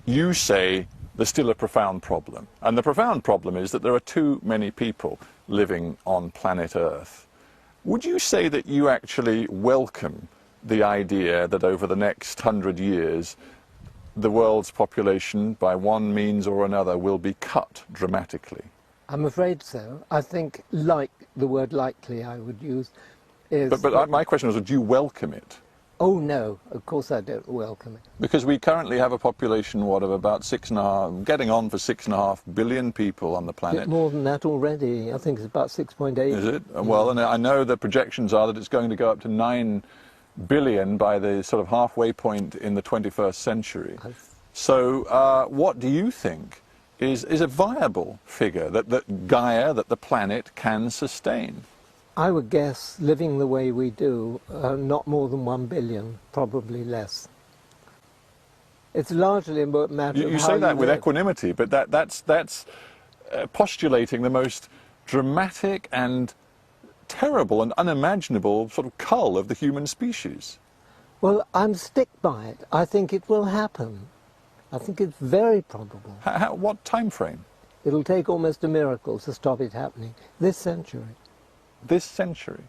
you say there's still a profound problem. And the profound problem is that there are too many people living on planet Earth. Would you say that you actually welcome the idea that over the next 100 years, the world's population, by one means or another, will be cut dramatically? I'm afraid so. I think the word likely I would use is... But my question was, do you welcome it? Oh no, of course I don't welcome it. Because we currently have a population, what, of about 6.5, getting on for 6.5 billion people on the A planet. bit more than that already. I think it's about 6.8. Is it? Well, and I know the projections are that it's going to go up to 9 billion by the sort of halfway point in the 21st century. So what do you think is a viable figure that Gaia, that the planet can sustain? I would guess, living the way we do, not more than 1 billion, probably less. It's largely a matter of You how say that you with live. equanimity, but that's postulating the most dramatic and terrible and unimaginable sort of cull of the human species. Well, I'm stick by it. I think it will happen. I think it's very probable. What time frame? It'll take almost a miracle to stop it happening this century. This century?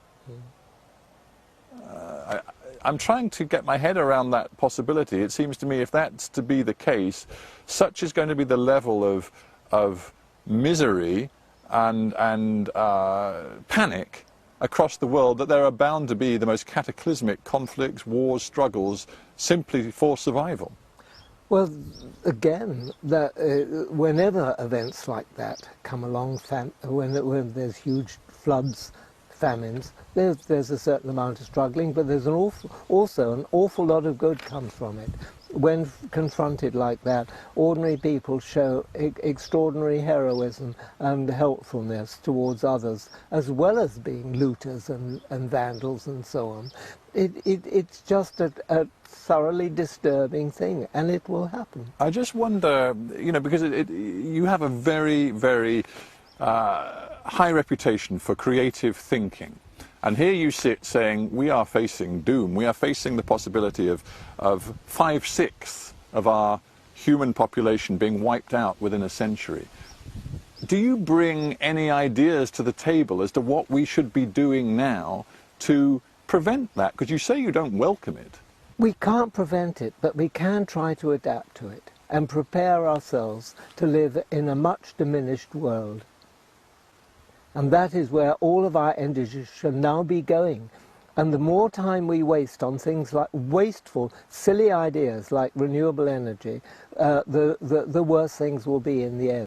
I'm trying to get my head around that possibility. It seems to me if that's to be the case, such is going to be the level of misery and panic across the world that there are bound to be the most cataclysmic conflicts, wars, struggles, simply for survival. Well, again, whenever events like that come along, when there's huge floods, famines, there's a certain amount of struggling, but there's also an awful lot of good comes from it. When confronted like that, ordinary people show extraordinary heroism and helpfulness towards others, as well as being looters and vandals and so on. It's just a thoroughly disturbing thing, and it will happen. I just wonder, you know, because you have a very, very high reputation for creative thinking. And here you sit saying, we are facing doom. We are facing the possibility of 5/6 of our human population being wiped out within a century. Do you bring any ideas to the table as to what we should be doing now to prevent that? Because you say you don't welcome it. We can't prevent it, but we can try to adapt to it and prepare ourselves to live in a much diminished world. And that is where all of our energies should now be going. And the more time we waste on things like wasteful, silly ideas like renewable energy, the worse things will be in the end.